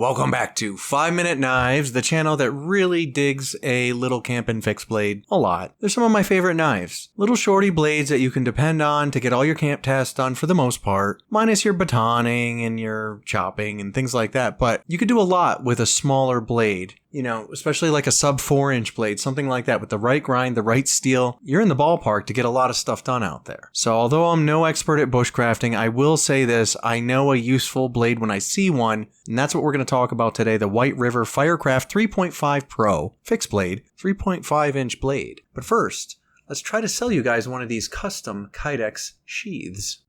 Welcome back to 5 Minute Knives, the channel that really digs a little camp and fix blade a lot. They're some of my favorite knives. Little shorty blades that you can depend on to get all your camp tasks done for the most part, minus your batoning and your chopping and things like that. But you could do a lot with a smaller blade. You know, especially like a sub 4-inch blade, something like that with the right grind, the right steel. You're in the ballpark to get a lot of stuff done out there. So although I'm no expert at bushcrafting, I will say this, I know a useful blade when I see one, and that's what we're going to talk about today, the White River Firecraft 3.5 Pro fixed blade, 3.5-inch blade. But first, let's try to sell you guys one of these custom Kydex sheaths.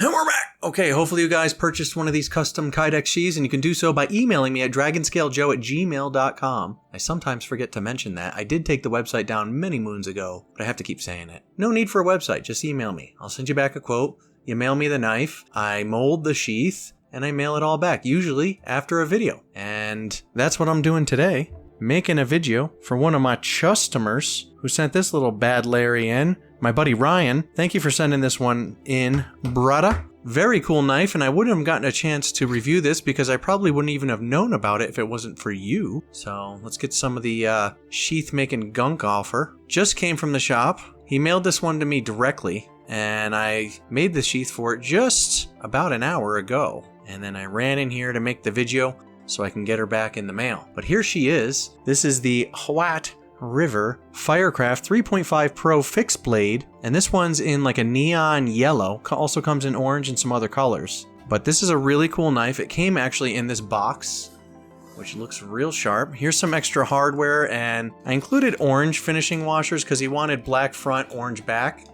And we're back! Okay, hopefully you guys purchased one of these custom Kydex sheaths, and you can do so by emailing me at dragonscalejoe@gmail.com. I sometimes forget to mention that. I did take the website down many moons ago, but I have to keep saying it. No need for a website, just email me. I'll send you back a quote, you mail me the knife, I mold the sheath, and I mail it all back, usually after a video. And that's what I'm doing today. Making a video for one of my customers who sent this little bad Larry in. My buddy Ryan, thank you for sending this one in, brother. Very cool knife, and I wouldn't have gotten a chance to review this because I probably wouldn't even have known about it if it wasn't for you. So let's get some of the sheath making gunk off her. Just came from the shop. He mailed this one to me directly, and I made the sheath for it just about an hour ago. And then I ran in here to make the video so I can get her back in the mail. But here she is. This is the White River Firecraft 3.5 Pro fixed blade, and this one's in like a neon yellow, also comes in orange and some other colors. But this is a really cool knife. It came actually in this box, which looks real sharp. Here's some extra hardware, and I included orange finishing washers because he wanted black front, orange back.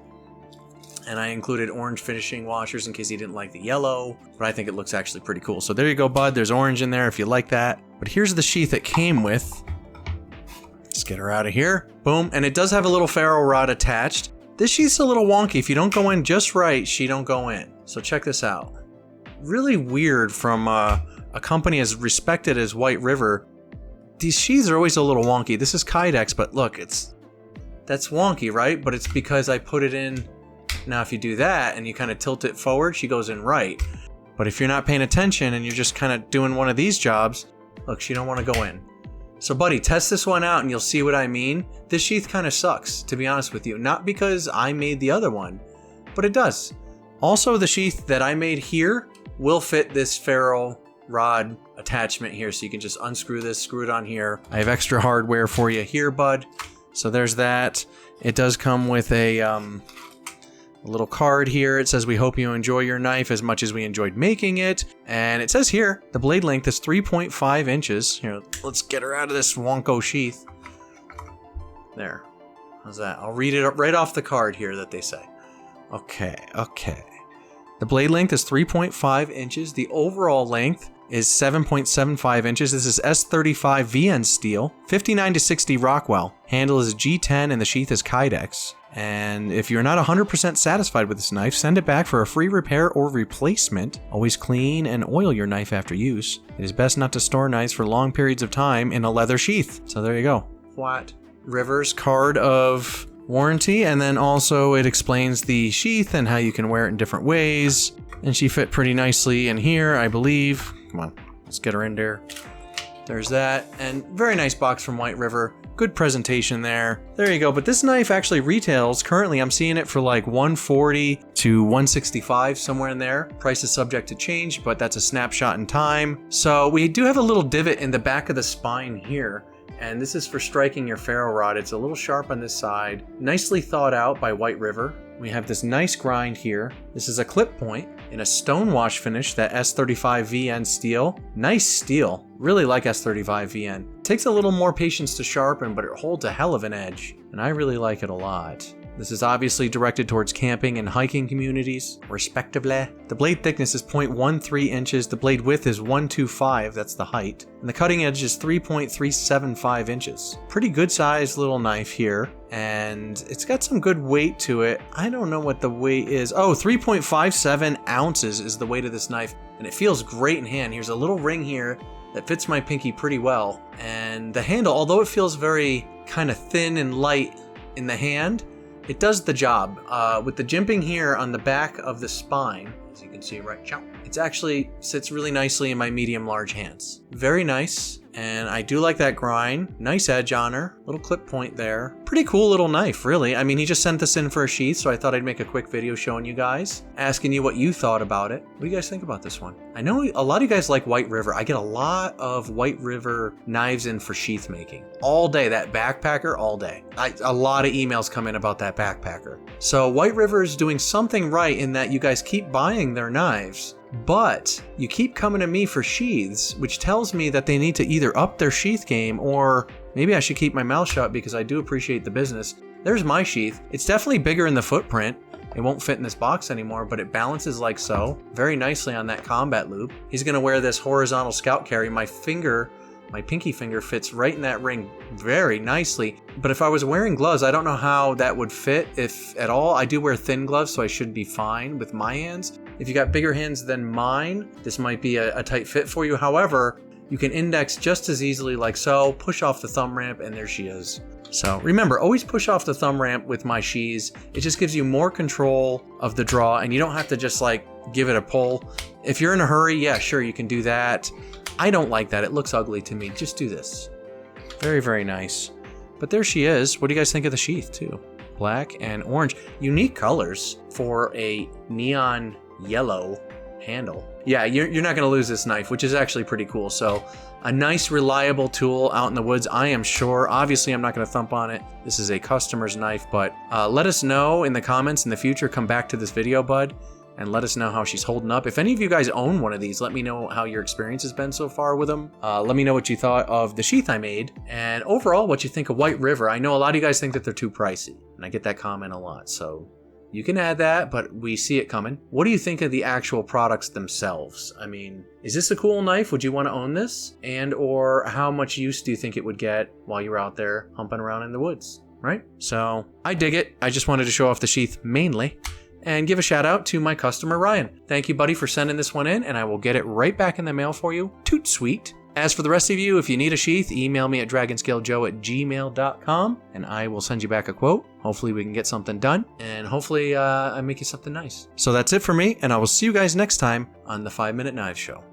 And I included orange finishing washers in case he didn't like the yellow, but I think it looks actually pretty cool. So there you go, bud. There's orange in there if you like that. But here's the sheath it came with. Let's get her out of here. Boom. And it does have a little ferro rod attached. This sheath's a little wonky. If you don't go in just right, she don't go in. So check this out. Really weird from a company as respected as White River. These sheaths are always a little wonky. This is Kydex, but look, that's wonky, right? But it's because I put it in. Now if you do that and you kind of tilt it forward, she goes in right. But if you're not paying attention and you're just kind of doing one of these jobs, look, she don't want to go in. So buddy, test this one out and you'll see what I mean. This sheath kind of sucks, to be honest with you. Not because I made the other one, but it does. Also, the sheath that I made here will fit this ferro rod attachment here. So you can just unscrew this, screw it on here. I have extra hardware for you here, bud. So there's that. It does come with a little card here. It says, we hope you enjoy your knife as much as we enjoyed making it. And it says here, the blade length is 3.5 inches. Here, let's get her out of this wonko sheath. There. How's that? I'll read it right off the card here that they say. Okay. The blade length is 3.5 inches. The overall length is 7.75 inches. This is S35 VN steel, 59 to 60 Rockwell. Handle is G10 and the sheath is Kydex. And if you're not 100% satisfied with this knife, send it back for a free repair or replacement. Always clean and oil your knife after use. It is best not to store knives for long periods of time in a leather sheath. So there you go. White River's card of warranty, and then also it explains the sheath and how you can wear it in different ways. And she fit pretty nicely in here, I believe. Come on, let's get her in there. There's that, and very nice box from White River. Good presentation there. There you go. But this knife actually retails, currently I'm seeing it for like $140 to $165, somewhere in there. Price is subject to change, but that's a snapshot in time. So we do have a little divot in the back of the spine here, and this is for striking your ferro rod. It's a little sharp on this side. Nicely thought out by White River. We have this nice grind here. This is a clip point in a stonewash finish, that S35 VN steel. Nice steel. Really like S35 VN. Takes a little more patience to sharpen, but it holds a hell of an edge, and I really like it a lot. This is obviously directed towards camping and hiking communities, respectively. The blade thickness is 0.13 inches, the blade width is 125, that's the height, and the cutting edge is 3.375 inches. Pretty good sized little knife here, and it's got some good weight to it. I don't know what the weight is. Oh, 3.57 ounces is the weight of this knife, and it feels great in hand. Here's a little ring here that fits my pinky pretty well, and the handle, although it feels very kind of thin and light, in the hand, it does the job. With the jimping here on the back of the spine, as you can see right, it actually sits really nicely in my medium-large hands. Very nice. And I do like that grind. Nice edge on her. Little clip point there. Pretty cool little knife, really. I mean, he just sent this in for a sheath, so I thought I'd make a quick video showing you guys, asking you what you thought about it. What do you guys think about this one? I know a lot of you guys like White River. I get a lot of White River knives in for sheath making. All day, that backpacker, all day. A lot of emails come in about that backpacker. So White River is doing something right in that you guys keep buying their knives, but you keep coming to me for sheaths, which tells me that they need to either up their sheath game, or maybe I should keep my mouth shut because I do appreciate the business. There's my sheath. It's definitely bigger in the footprint. It won't fit in this box anymore, but it balances like so, very nicely on that combat loop. He's gonna wear this horizontal scout carry. My pinky finger fits right in that ring very nicely. But if I was wearing gloves, I don't know how that would fit, if at all. I do wear thin gloves, so I should be fine with my hands. If you got bigger hands than mine, this might be a tight fit for you. However, you can index just as easily like so, push off the thumb ramp, and there she is. So remember, always push off the thumb ramp with my sheaths. It just gives you more control of the draw, and you don't have to just like give it a pull. If you're in a hurry, yeah, sure, you can do that. I don't like that. It looks ugly to me. Just do this. Very, very nice. But there she is. What do you guys think of the sheath too? Black and orange. Unique colors for a neon yellow handle. Yeah, you're not going to lose this knife, which is actually pretty cool. So a nice, reliable tool out in the woods, I am sure. Obviously, I'm not going to thump on it. This is a customer's knife, but let us know in the comments in the future. Come back to this video, bud, and let us know how she's holding up. If any of you guys own one of these, let me know how your experience has been so far with them. Let me know what you thought of the sheath I made, and overall what you think of White River. I know a lot of you guys think that they're too pricey, and I get that comment a lot, so you can add that, but we see it coming. What do you think of the actual products themselves? I mean, is this a cool knife? Would you want to own this? And or how much use do you think it would get while you're out there humping around in the woods, right? So I dig it. I just wanted to show off the sheath mainly, and give a shout out to my customer, Ryan. Thank you, buddy, for sending this one in, and I will get it right back in the mail for you. Toot sweet. As for the rest of you, if you need a sheath, email me at dragonscalejoe@gmail.com, and I will send you back a quote. Hopefully we can get something done, and hopefully I make you something nice. So that's it for me, and I will see you guys next time on the 5 Minute Knives Show.